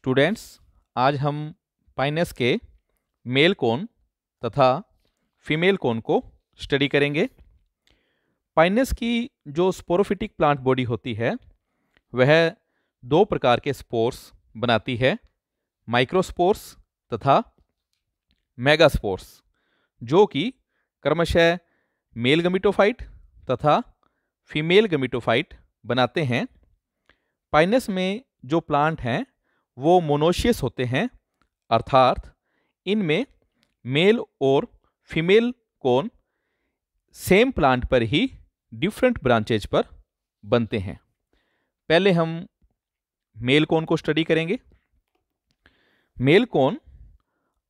Students, आज हम Pinus के मेल कोन तथा फीमेल कोन को स्टडी करेंगे। पाइनस की जो स्पोरोफिटिक प्लांट बॉडी होती है वह दो प्रकार के स्पोर्स बनाती है, माइक्रोस्पोर्स तथा मेगास्पोर्स, जो कि क्रमशः मेल गमीटोफाइट तथा फीमेल गमीटोफाइट बनाते हैं। पाइनस में जो प्लांट हैं वो मोनोशियस होते हैं, अर्थात इनमें मेल और फीमेल कोन सेम प्लांट पर ही डिफरेंट ब्रांचेज पर बनते हैं। पहले हम मेल कोन को स्टडी करेंगे। मेल कोन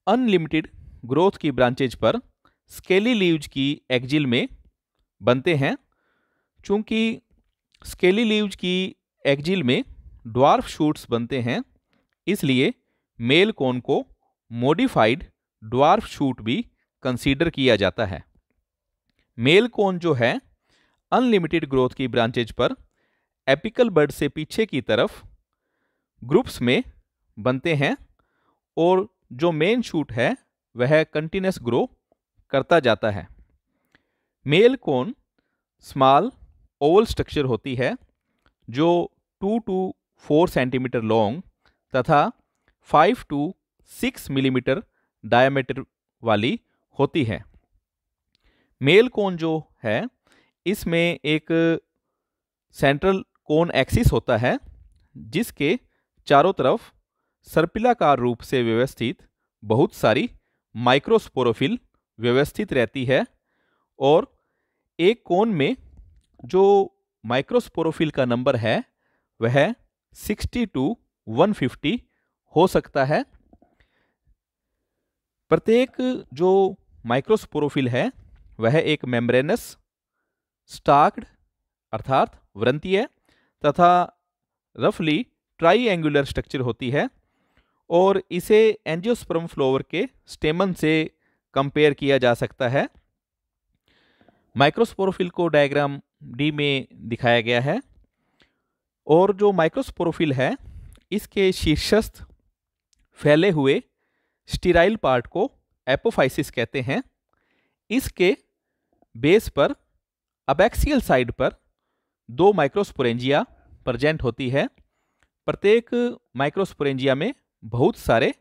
अनलिमिटेड ग्रोथ की ब्रांचेज पर स्केली लीव्स की एक्जिल में बनते हैं। चूंकि स्केली लीव्स की एक्जिल में ड्वार्फ शूट्स बनते हैं, इसलिए मेल कोन को मॉडिफाइड ड्वार्फ शूट भी कंसीडर किया जाता है। मेल कोन जो है अनलिमिटेड ग्रोथ की ब्रांचेज पर एपिकल बड से पीछे की तरफ ग्रुप्स में बनते हैं और जो मेन शूट है वह कंटिन्यूस ग्रो करता जाता है। Male cone small Oval structure होती है जो 2 to 4 सेंटीमीटर लॉन्ग तथा 5 to 6 मिलीमीटर डायमीटर वाली होती है। मेल कोन जो है इसमें एक सेंट्रल कोन एक्सिस होता है जिसके चारों तरफ सर्पिलाकार रूप से व्यवस्थित बहुत सारी माइक्रोस्पोरोफिल व्यवस्थित रहती है और एक कोन में जो माइक्रोस्पोरोफिल का नंबर है वह 60 to 150 हो सकता है। प्रत्येक जो माइक्रोस्पोरोफिल है वह एक मेम्ब्रेनस स्टाक्ड अर्थात व्रंतीय तथा रफली ट्राइएंगुलर स्ट्रक्चर होती है और इसे एंजियोस्पर्म फ्लावर के स्टेमन से कंपेयर किया जा सकता है। माइक्रोस्पोरोफिल को डायग्राम डी में दिखाया गया है और जो माइक्रोस्पोरोफिल है इसके शीर्षस्थ फैले हुए स्टीराइल पार्ट को एपोफाइसिस कहते हैं। इसके बेस पर अबैक्सियल साइड पर दो माइक्रोस्पोरेंजिया प्रेजेंट होती है। प्रत्येक माइक्रोस्पोरेंजिया में बहुत सारे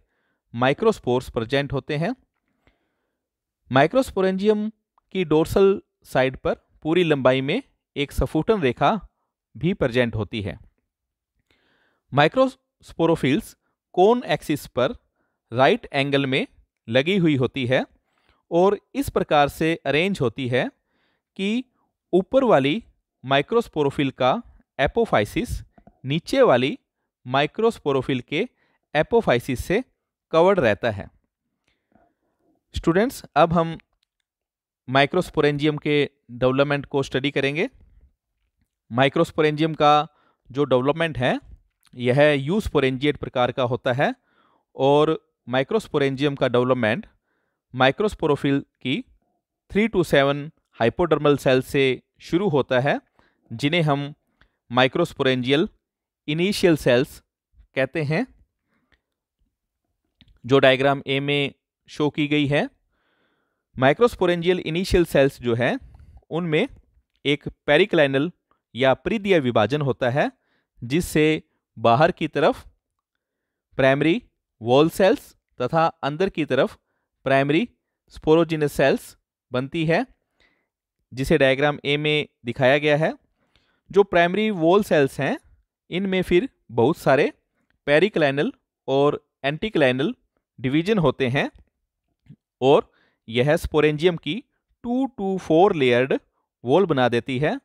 माइक्रोस्पोर्स प्रेजेंट होते हैं। माइक्रोस्पोरेंजियम की डोर्सल साइड पर पूरी लंबाई में एक सफूटन रेखा भी प्रेजेंट होती है। माइक्रोस्पोरोफिल्स कोन एक्सिस पर राइट एंगल में लगी हुई होती है और इस प्रकार से अरेंज होती है कि ऊपर वाली माइक्रोस्पोरोफिल का एपोफाइसिस नीचे वाली माइक्रोस्पोरोफिल के एपोफाइसिस से कवर्ड रहता है। स्टूडेंट्स, अब हम माइक्रोस्पोरेंजियम के डेवलपमेंट को स्टडी करेंगे। माइक्रोस्पोरेंजियम का जो डेवलपमेंट है यह यूस्पोरेंजिएट प्रकार का होता है और माइक्रोस्पोरेंजियम का डेवलपमेंट माइक्रोस्पोरोफिल की 3 to 7 हाइपोडर्मल सेल से शुरू होता है, जिन्हें हम माइक्रोस्पोरेंजियल इनिशियल सेल्स कहते हैं, जो डायग्राम ए में शो की गई है। माइक्रोस्पोरेंजियल इनिशियल सेल्स जो है उनमें एक पेरिक्लाइनल या परिधीय विभाजन होता है जिससे बाहर की तरफ प्राइमरी वॉल सेल्स तथा अंदर की तरफ प्राइमरी स्पोरोजिनस सेल्स बनती है, जिसे डायग्राम ए में दिखाया गया है। जो प्राइमरी वॉल सेल्स हैं इनमें फिर बहुत सारे पेरिक्लाइनल और एंटीक्लाइनल डिवीजन होते हैं और यह स्पोरेंजियम की 2 to 4 लेयर्ड वॉल बना देती है।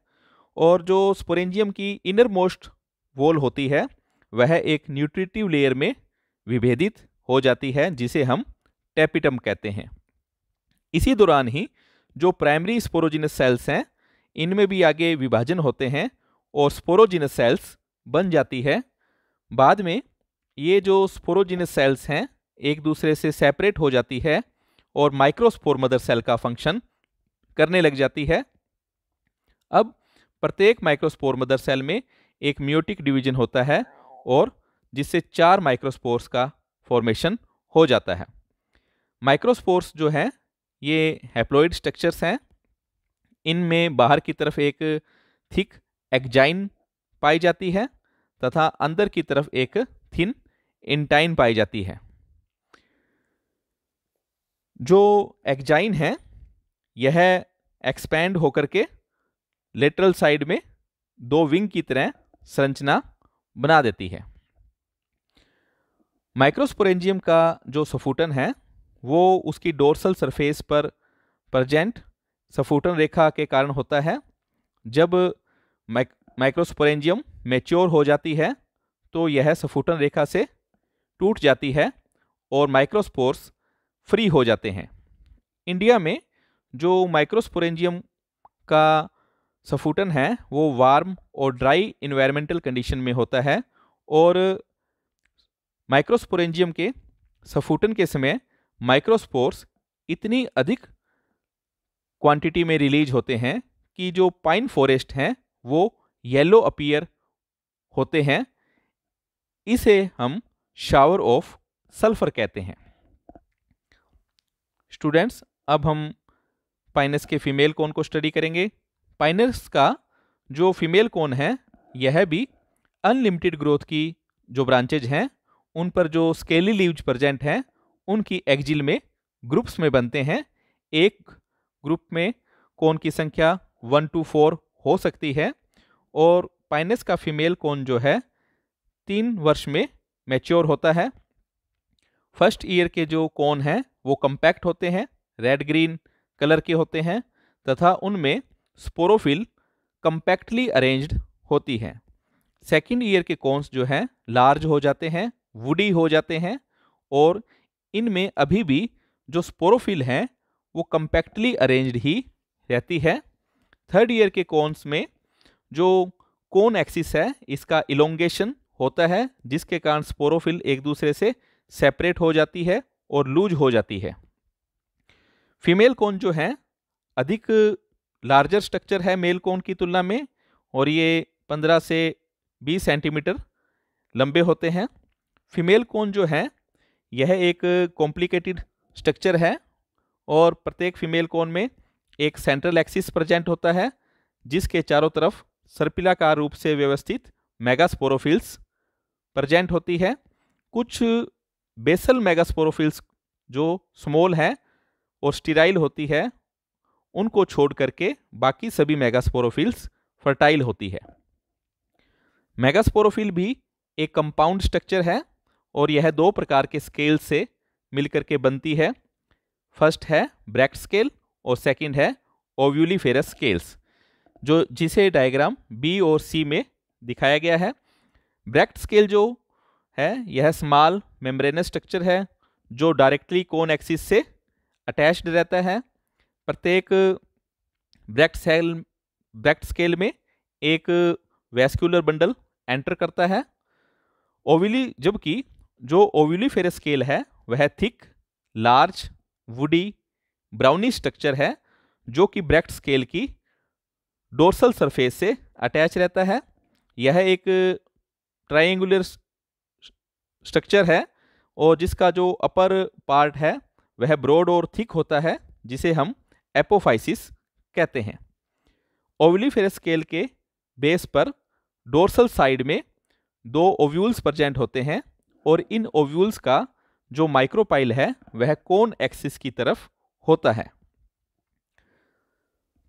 और जो स्पोरेंजियम की इनर मोस्ट वॉल होती है वह एक न्यूट्रिटिव लेयर में विभेदित हो जाती है, जिसे हम टेपिटम कहते हैं। इसी दौरान ही जो प्राइमरी स्पोरोजिनस सेल्स हैं इनमें भी आगे विभाजन होते हैं और स्पोरोजिनस सेल्स बन जाती है। बाद में ये जो स्पोरोजिनस सेल्स हैं एक दूसरे से सेपरेट हो जाती है और माइक्रोस्पोर मदर सेल का फंक्शन करने लग जाती है। अब प्रत्येक माइक्रोस्पोर मदर सेल में एक मियोटिक डिवीजन होता है और जिससे 4 माइक्रोस्पोर्स का फॉर्मेशन हो जाता है। माइक्रोस्पोर्स जो हैं ये हैप्लॉइड स्ट्रक्चर्स हैं। इनमें बाहर की तरफ एक थिक एक्जाइन पाई जाती है तथा अंदर की तरफ एक थिन इंटाइन पाई जाती है। जो एक्जाइन है यह एक्सपैंड होकर के लेटरल साइड में 2 विंग की तरह संरचना बना देती है। माइक्रोस्पोरेंजियम का जो सफूटन है वो उसकी डोर्सल सरफेस पर प्रेजेंट सफूटन रेखा के कारण होता है। जब माइक्रोस्पोरेंजियम मैच्योर हो जाती है तो यह सफूटन रेखा से टूट जाती है और माइक्रोस्पोर्स फ्री हो जाते हैं। इंडिया में जो माइक्रोस्पोरेंजियम का सफूटन है वो वार्म और ड्राई इन्वायरमेंटल कंडीशन में होता है और माइक्रोस्पोरेंजियम के सफूटन के समय माइक्रोस्पोर्स इतनी अधिक क्वांटिटी में रिलीज होते हैं कि जो पाइन फॉरेस्ट हैं वो येलो अपीयर होते हैं। इसे हम शावर ऑफ सल्फर कहते हैं। स्टूडेंट्स, अब हम पाइनस के फीमेल कोन को स्टडी करेंगे। पाइनस का जो फीमेल कोन है यह भी अनलिमिटेड ग्रोथ की जो ब्रांचेज हैं उन पर जो स्केली लीव्स प्रेजेंट हैं उनकी एक्जिल में ग्रुप्स में बनते हैं। एक ग्रुप में कोन की संख्या 1 to 4 हो सकती है और पाइनस का फीमेल कोन जो है 3 वर्ष में मैच्योर होता है। फर्स्ट ईयर के जो कोन हैं वो कम्पैक्ट होते हैं, रेड ग्रीन कलर के होते हैं तथा उनमें स्पोरोफिल कम्पैक्टली अरेंज्ड होती है। सेकेंड ईयर के कोन्स जो हैं लार्ज हो जाते हैं, वुडी हो जाते हैं और इनमें अभी भी जो स्पोरोफिल हैं वो कम्पैक्टली अरेंज्ड ही रहती है। थर्ड ईयर के कोन्स में जो कोन एक्सिस है इसका इलोंगेशन होता है जिसके कारण स्पोरोफिल एक दूसरे से सेपरेट हो जाती है और लूज हो जाती है। फीमेल कोन जो है अधिक लार्जर स्ट्रक्चर है मेल कोन की तुलना में और ये 15 से 20 सेंटीमीटर लंबे होते हैं। फीमेल कोन जो है यह एक कॉम्प्लिकेटेड स्ट्रक्चर है और प्रत्येक फीमेल कोन में एक सेंट्रल एक्सिस प्रेजेंट होता है जिसके चारों तरफ सर्पिलाकार रूप से व्यवस्थित मेगास्पोरोफिल्स प्रेजेंट होती है। कुछ बेसल मेगास्पोरोफिल्स जो स्मॉल है और स्टीराइल होती है उनको छोड़ करके बाकी सभी मेगास्पोरोफिल्स फर्टाइल होती है। मेगास्पोरोफिल भी एक कंपाउंड स्ट्रक्चर है और यह 2 प्रकार के स्केल से मिलकर के बनती है। फर्स्ट है ब्रैक्ट स्केल और सेकंड है ओव्यूलिफेरस स्केल्स जो जिसे डायग्राम बी और सी में दिखाया गया है। ब्रैक्ट स्केल जो है यह स्मॉल मेम्ब्रेनस स्ट्रक्चर है जो डायरेक्टली कोन एक्सिस से अटैच्ड रहता है। प्रत्येक ब्रैक्ट स्केल में एक वैस्कुलर बंडल एंटर करता है। जबकि जो ओव्यूलिफेरस स्केल है वह thick, large, woody, brownie structure है जो कि ब्रैक्ट स्केल की डोर्सल सरफेस से अटैच रहता है। यह एक ट्रायंगुलर स्ट्रक्चर है और जिसका जो अपर पार्ट है वह ब्रॉड और थिक होता है जिसे हम एपोफाइसिस कहते हैं। ओव्यूलिफेरस स्केल के बेस पर डोर्सल साइड में 2 ओव्यूल्स प्रेजेंट होते हैं और इन ओव्यूल्स का जो माइक्रोपाइल है वह कोन एक्सिस की तरफ होता है।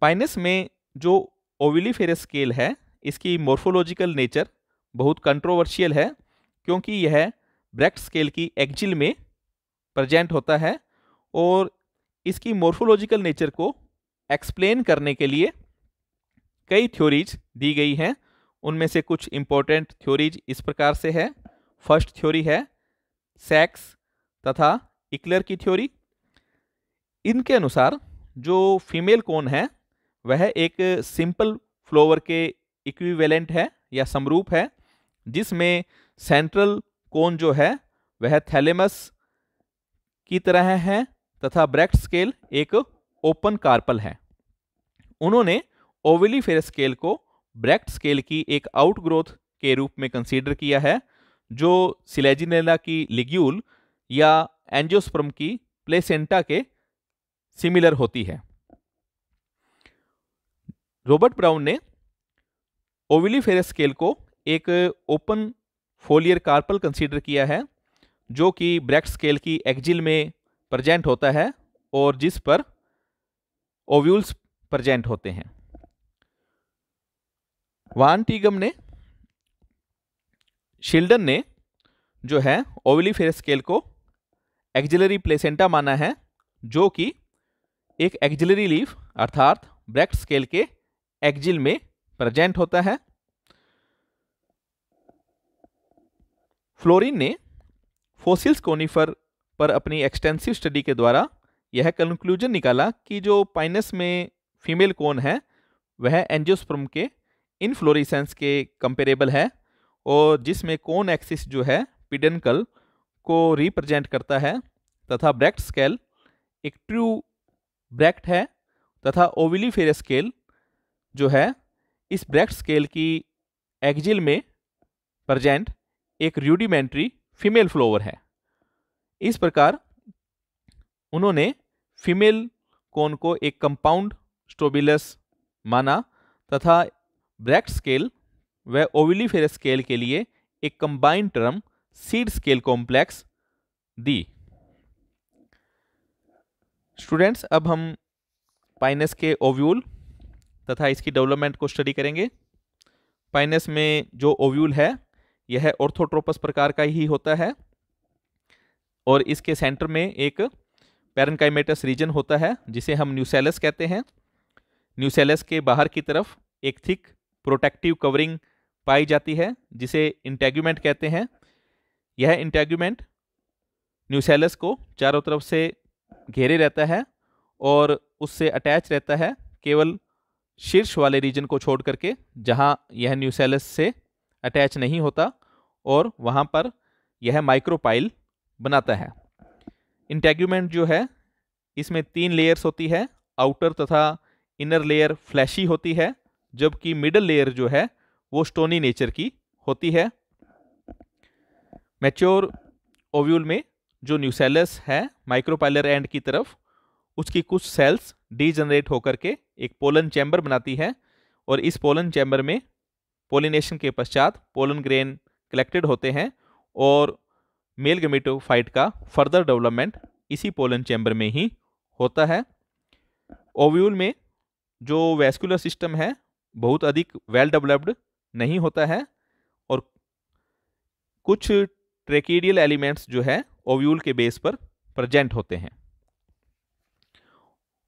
पाइनस में जो ओव्यूलिफेरस स्केल है इसकी मॉर्फोलॉजिकल नेचर बहुत कंट्रोवर्शियल है क्योंकि यह ब्रैक्ट स्केल की एक्जिल में प्रेजेंट होता है और इसकी मॉर्फोलॉजिकल नेचर को एक्सप्लेन करने के लिए कई थ्योरीज दी गई हैं। उनमें से कुछ इंपॉर्टेंट थ्योरीज इस प्रकार से है। फर्स्ट थ्योरी है सैक्स तथा इक्लर की थ्योरी। इनके अनुसार जो फीमेल कोन है वह एक सिंपल फ्लावर के इक्विवेलेंट है या समरूप है जिसमें सेंट्रल कोन जो है वह थैलेमस की तरह है तथा ब्रैक्ट स्केल एक ओपन कार्पल है। उन्होंने ओव्यूलिफेरस स्केल को ब्रैक्ट स्केल की एक आउटग्रोथ के रूप में कंसीडर किया है जो सिलेजिनेला की लिग्यूल या एंजियोस्पर्म की प्लेसेंटा के सिमिलर होती है। रॉबर्ट ब्राउन ने ओविलिफेरस स्केल को एक ओपन फोलियर कार्पल कंसीडर किया है, जो कि ब्रैक्ट स्केल की एक्जिल में प्रेजेंट होता है और जिस पर ओव्यूल्स प्रेजेंट होते हैं। वान टीगम ने, शिल्डन ने जो है ओविलिफेरस स्केल को एक्जिलरी प्लेसेंटा माना है, जो कि एक एक्जिलरी लीफ अर्थात ब्रैक्ट स्केल के एक्जिल में प्रेजेंट होता है। फ्लोरिन ने फोसिल्स कोनिफर पर अपनी एक्सटेंसिव स्टडी के द्वारा यह कंक्लूजन निकाला कि जो पाइनस में फीमेल कोन है वह एंजियोस्पर्म के इनफ्लोरेसेंस के कंपेरेबल है, और जिसमें कोन एक्सिस जो है पिडेंकल को रिप्रेजेंट करता है तथा ब्रैक्ट स्केल एक ट्रू ब्रैक्ट है, तथा ओविलिफेरस स्केल जो है इस ब्रैक्ट स्केल की एक्जिल में प्रेजेंट एक रूडिमेंट्री फीमेल फ्लोवर है। इस प्रकार उन्होंने फीमेल कोन को एक कंपाउंड स्ट्रोबिलस माना तथा ब्रैक्ट स्केल व ओविलिफेरस स्केल के लिए एक combined term seed scale complex दी। स्टूडेंट्स, अब हम पाइनस के ओव्यूल तथा इसकी डेवलपमेंट को स्टडी करेंगे। पाइनस में जो ओव्यूल है यह ऑर्थोट्रोपस प्रकार का ही होता है और इसके सेंटर में एक पैरेन्काइमेटस रीजन होता है जिसे हम न्यूसेलस कहते हैं। न्यूसेलस के बाहर की तरफ एक थिक प्रोटेक्टिव कवरिंग पाई जाती है जिसे इंटेगुमेंट कहते हैं। यह इंटेगुमेंट न्यूसेलस को चारों तरफ से घेरे रहता है और उससे अटैच रहता है केवल शीर्ष वाले रीजन को छोड़ करके, जहां यह न्यूसेलस से अटैच नहीं होता और वहां पर यह माइक्रोपाइल बनाता है। इंटेगुमेंट जो है इसमें 3 लेयर्स होती है, आउटर तथा इनर लेयर फ्लैशी होती है, जबकि मिडल लेयर जो है वो स्टोनी नेचर की होती है। मैच्योर ओव्यूल में जो न्यूसेलस है माइक्रोपाइलर एंड की तरफ, उसकी कुछ सेल्स डीजनरेट होकर के एक पोलन चैम्बर बनाती है और इस पोलन चैम्बर में पोलिनेशन के पश्चात पोलन ग्रेन कलेक्टेड होते हैं और मेल गेमेटोफाइट का फर्दर डेवलपमेंट इसी पोलन चैम्बर में ही होता है। ओव्यूल में जो वैस्कुलर सिस्टम है बहुत अधिक वेल डेवलप्ड नहीं होता है और कुछ ट्रेकीडियल एलिमेंट्स जो है ओव्यूल के बेस पर प्रेजेंट होते हैं।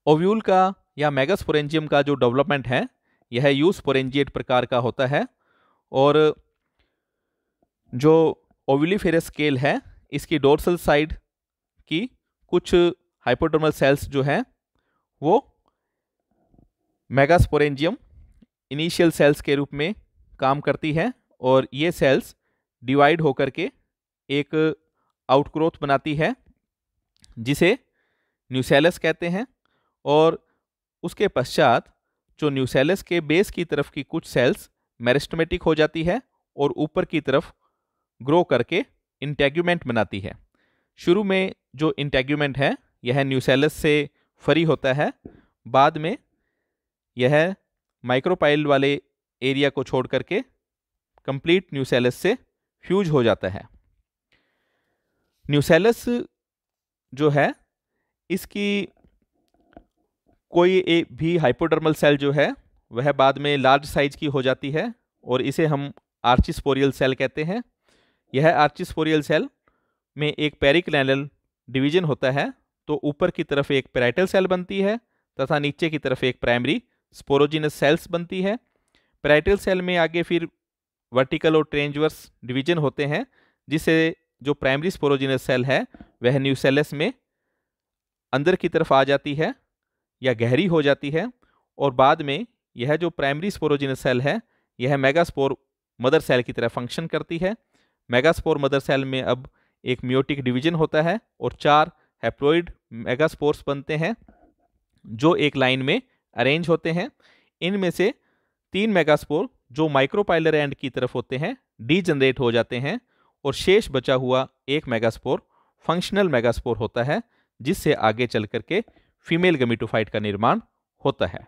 ओव्यूल का या मेगास्पोरेंजियम का जो डेवलपमेंट है यह यूस्पोरेंजिएट प्रकार का होता है और जो ओविलिफेरस स्केल है इसकी डोर्सल साइड की कुछ हाइपोडर्मल सेल्स जो हैं वो मेगास्पोरेंजियम इनिशियल सेल्स के रूप में काम करती है और ये सेल्स डिवाइड होकर के एक आउटग्रोथ बनाती है जिसे न्यूसेलस कहते हैं, और उसके पश्चात जो न्यूसेलस के बेस की तरफ की कुछ सेल्स मेरिस्टेमेटिक हो जाती है और ऊपर की तरफ ग्रो करके इंटेगुमेंट बनाती है। शुरू में जो इंटेगुमेंट है यह न्यूसेलस से फ्री होता है, बाद में यह माइक्रोपाइल वाले एरिया को छोड़ करके कंप्लीट न्यूसेलस से फ्यूज हो जाता है। न्यूसेलस जो है इसकी कोई भी हाइपोडर्मल सेल जो है वह बाद में लार्ज साइज की हो जाती है और इसे हम आर्चिस्पोरियल सेल कहते हैं। यह आर्चिस्पोरियल सेल में एक पेरिक्लेनल डिवीजन होता है, तो ऊपर की तरफ एक पैराइटल सेल बनती है तथा नीचे की तरफ एक प्राइमरी स्पोरोजिनस सेल्स बनती है। पैराइटल सेल में आगे फिर वर्टिकल और ट्रांसवर्स डिवीजन होते हैं, जिससे जो प्राइमरी स्पोरोजिनस सेल है वह न्यूसेलस में अंदर की तरफ आ जाती है या गहरी हो जाती है और बाद में यह जो प्राइमरी स्पोरोजिनस सेल है यह मेगास्पोर मदर सेल की तरह फंक्शन करती है। मेगास्पोर मदर सेल में अब एक मियोटिक डिवीजन होता है और 4 हैप्लॉइड मेगास्पोर्स बनते हैं जो एक लाइन में अरेंज होते हैं। इनमें से 3 मेगास्पोर जो माइक्रोपाइलर एंड की तरफ होते हैं डीजनरेट हो जाते हैं और शेष बचा हुआ एक मेगास्पोर फंक्शनल मेगास्पोर होता है, जिससे आगे चल करके फीमेल गमीटोफाइट का निर्माण होता है।